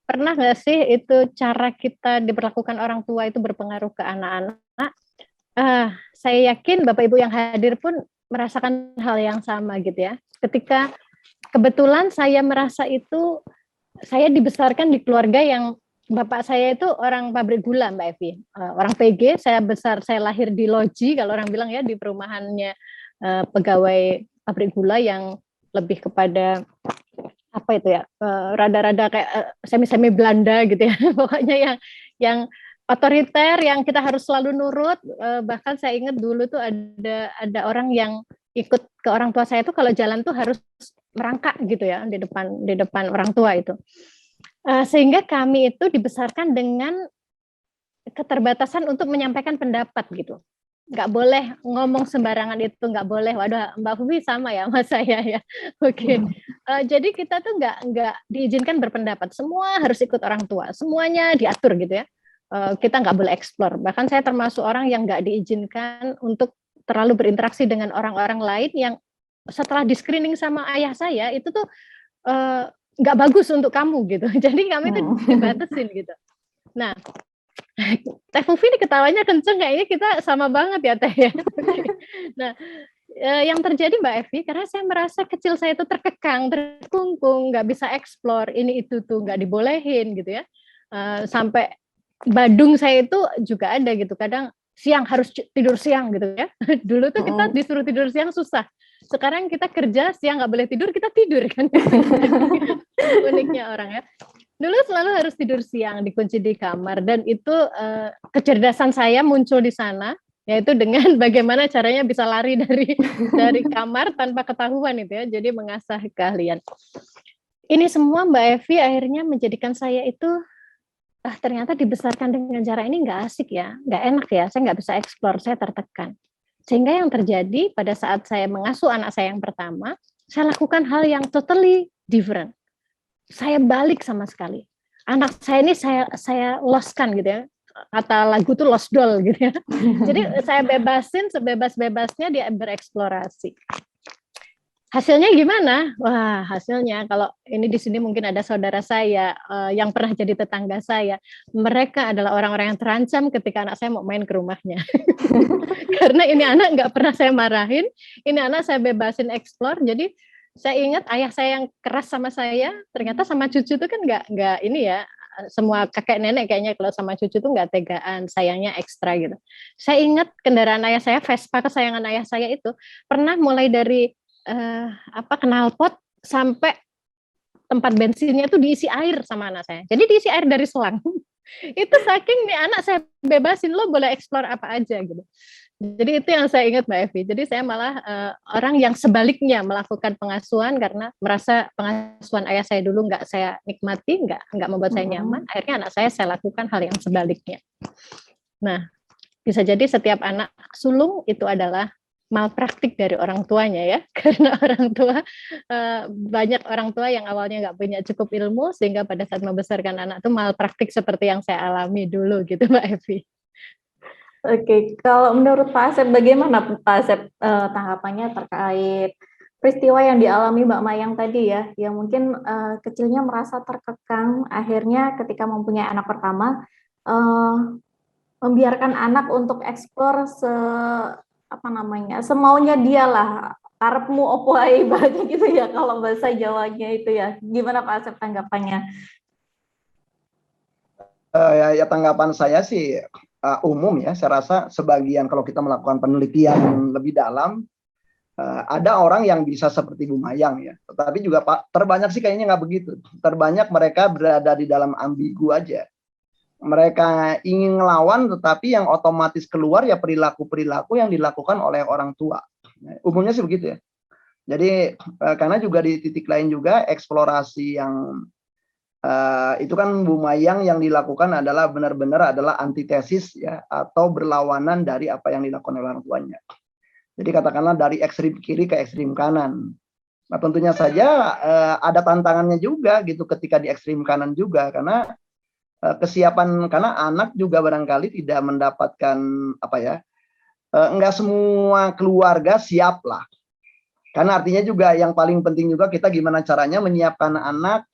pernah nggak sih itu cara kita diperlakukan orang tua itu berpengaruh ke anak-anak? Saya yakin Bapak Ibu yang hadir pun merasakan hal yang sama gitu ya. Ketika kebetulan saya merasa itu, saya dibesarkan di keluarga yang bapak saya itu orang pabrik gula, Mbak Evi. Orang PG, saya lahir di loji, kalau orang bilang ya, di perumahannya pegawai pabrik gula yang lebih kepada apa itu ya, rada-rada kayak semi-semi Belanda gitu ya. Pokoknya yang otoriter, yang kita harus selalu nurut. Bahkan saya ingat dulu tuh ada orang yang ikut ke orang tua saya tuh kalau jalan tuh harus merangkak gitu ya di depan orang tua itu. Sehingga kami itu dibesarkan dengan keterbatasan untuk menyampaikan pendapat gitu. Nggak boleh ngomong sembarangan, itu nggak boleh. Waduh, Mbak Fubi sama ya sama saya ya. Oke. Jadi kita tuh nggak diizinkan berpendapat. Semua harus ikut orang tua. Semuanya diatur gitu ya. Kita nggak boleh eksplor. Bahkan saya termasuk orang yang nggak diizinkan untuk terlalu berinteraksi dengan orang-orang lain yang setelah di screening sama ayah saya itu tuh nggak bagus untuk kamu gitu. Jadi kami tuh dibatasin gitu. Nah, Teh Fufi ini ketawanya kenceng, kayaknya kita sama banget ya Teh ya. Nah, yang terjadi Mbak Evi, karena saya merasa kecil saya itu terkekang, terkungkung, nggak bisa eksplor, ini itu tuh nggak dibolehin gitu ya. Sampai Badung saya itu juga ada gitu, kadang siang harus tidur siang gitu ya. Dulu tuh kita disuruh tidur siang susah. Sekarang kita kerja siang nggak boleh tidur, kita tidur kan. Uniknya orang ya. Dulu selalu harus tidur siang, dikunci di kamar, dan itu kecerdasan saya muncul di sana, yaitu dengan bagaimana caranya bisa lari dari kamar tanpa ketahuan itu ya, jadi mengasah keahlian. Ini semua Mbak Evi akhirnya menjadikan saya itu ternyata dibesarkan dengan cara ini nggak asik ya, nggak enak ya, saya nggak bisa eksplor, saya tertekan. Sehingga yang terjadi pada saat saya mengasuh anak saya yang pertama, saya lakukan hal yang totally different. Saya balik sama sekali. Anak saya ini saya loskan gitu ya. Kata lagu tuh lost doll gitu ya. Jadi saya bebasin sebebas-bebasnya dia bereksplorasi. Hasilnya gimana? Wah, hasilnya kalau ini di sini mungkin ada saudara saya yang pernah jadi tetangga saya. Mereka adalah orang-orang yang terancam ketika anak saya mau main ke rumahnya. Karena ini anak nggak pernah saya marahin, ini anak saya bebasin eksplor. Jadi saya ingat ayah saya yang keras sama saya, ternyata sama cucu itu kan nggak ini ya, semua kakek nenek kayaknya kalau sama cucu tuh nggak tegaan, sayangnya ekstra gitu. Saya ingat kendaraan ayah saya, Vespa kesayangan ayah saya itu pernah mulai dari knalpot sampai tempat bensinnya itu diisi air sama anak saya. Jadi diisi air dari selang. Itu saking nih anak saya bebasin, lo boleh eksplor apa aja gitu. Jadi itu yang saya ingat Mbak Evi. Jadi saya malah orang yang sebaliknya melakukan pengasuhan karena merasa pengasuhan ayah saya dulu nggak saya nikmati, nggak membuat saya nyaman. Akhirnya anak saya lakukan hal yang sebaliknya. Nah, bisa jadi setiap anak sulung itu adalah malpraktik dari orang tuanya ya, karena orang tua banyak orang tua yang awalnya nggak punya cukup ilmu sehingga pada saat membesarkan anak itu malpraktik seperti yang saya alami dulu gitu Mbak Evi. Oke, kalau menurut Pak Asep bagaimana Pak Asep tanggapannya terkait peristiwa yang dialami Mbak Mayang tadi ya, yang mungkin kecilnya merasa terkekang, akhirnya ketika mempunyai anak pertama membiarkan anak untuk eksplor semaunya dia lah, karepmu opo ae ibaratnya gitu ya kalau bahasa Jawanya itu ya. Gimana Pak Asep tanggapannya? Ya tanggapan saya sih umum ya. Saya rasa sebagian kalau kita melakukan penelitian lebih dalam ada orang yang bisa seperti Bu Mayang ya. Tetapi juga terbanyak sih kayaknya nggak begitu. Terbanyak mereka berada di dalam ambigu aja. Mereka ingin ngelawan, tetapi yang otomatis keluar ya perilaku-perilaku yang dilakukan oleh orang tua. Umumnya sih begitu ya. Jadi karena juga di titik lain juga eksplorasi yang itu kan Bu Mayang yang dilakukan adalah benar-benar adalah antitesis ya, atau berlawanan dari apa yang dilakukan oleh orang tuanya. Jadi katakanlah dari ekstrim kiri ke ekstrim kanan. Nah tentunya saja ada tantangannya juga gitu ketika di ekstrim kanan juga, karena kesiapan, karena anak juga barangkali tidak mendapatkan enggak semua keluarga siap lah. Karena artinya juga yang paling penting juga kita gimana caranya menyiapkan anak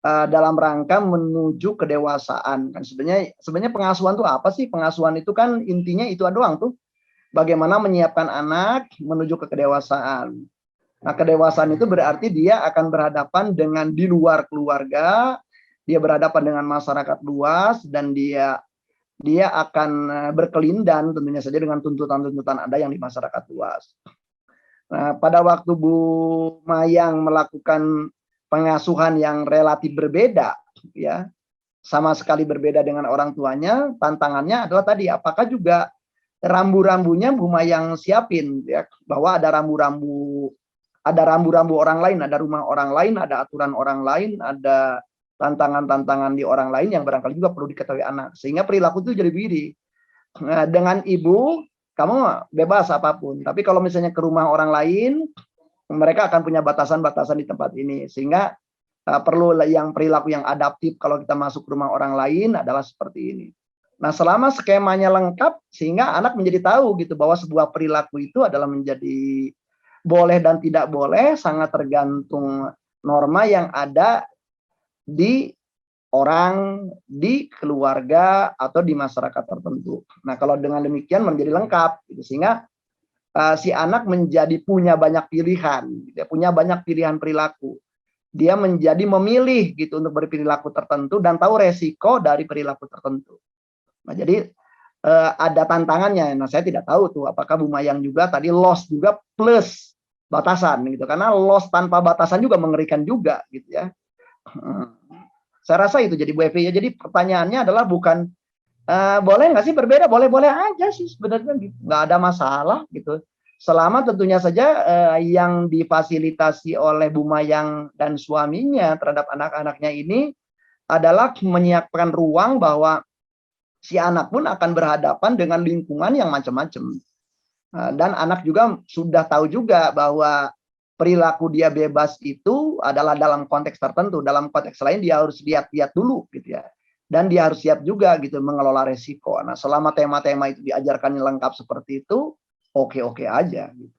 dalam rangka menuju kedewasaan. Kan sebenarnya pengasuhan itu apa sih? Pengasuhan itu kan intinya itu doang tuh. Bagaimana menyiapkan anak menuju ke kedewasaan. Nah, kedewasaan itu berarti dia akan berhadapan dengan di luar keluarga, dia berhadapan dengan masyarakat luas, dan dia akan berkelindan tentunya saja dengan tuntutan-tuntutan ada yang di masyarakat luas. Nah, pada waktu Bu Mayang melakukan pengasuhan yang relatif berbeda, ya, sama sekali berbeda dengan orang tuanya, tantangannya adalah tadi, apakah juga rambu-rambunya Bu Mayang siapin, ya, bahwa ada rambu-rambu orang lain, ada rumah orang lain, ada aturan orang lain, ada tantangan-tantangan di orang lain yang barangkali juga perlu diketahui anak. Sehingga perilaku itu jadi begini. Dengan ibu, kamu bebas apapun. Tapi kalau misalnya ke rumah orang lain, mereka akan punya batasan-batasan di tempat ini. Sehingga perlu yang perilaku yang adaptif kalau kita masuk ke rumah orang lain adalah seperti ini. Nah, selama skemanya lengkap, sehingga anak menjadi tahu gitu bahwa sebuah perilaku itu adalah menjadi boleh dan tidak boleh, sangat tergantung norma yang ada di orang, di keluarga, atau di masyarakat tertentu. Nah, kalau dengan demikian menjadi lengkap, gitu. Sehingga si anak menjadi punya banyak pilihan, gitu, punya banyak pilihan perilaku. Dia menjadi memilih gitu untuk berperilaku tertentu dan tahu resiko dari perilaku tertentu. Nah, jadi ada tantangannya. Nah, saya tidak tahu tuh apakah Bu Mayang juga tadi loss juga plus batasan gitu, karena loss tanpa batasan juga mengerikan juga gitu ya. Saya rasa itu jadi Bu Evi ya. Jadi pertanyaannya adalah bukan boleh nggak sih berbeda, boleh-boleh aja sih sebenarnya gitu. Nggak ada masalah gitu. Selama tentunya saja yang difasilitasi oleh Bu Mayang dan suaminya terhadap anak-anaknya ini adalah menyiapkan ruang bahwa si anak pun akan berhadapan dengan lingkungan yang macam-macam. Dan anak juga sudah tahu juga bahwa perilaku dia bebas itu adalah dalam konteks tertentu. Dalam konteks lain dia harus lihat-lihat dulu gitu ya. Dan dia harus siap juga gitu mengelola resiko. Nah, selama tema-tema itu diajarkan lengkap seperti itu, oke-oke aja gitu.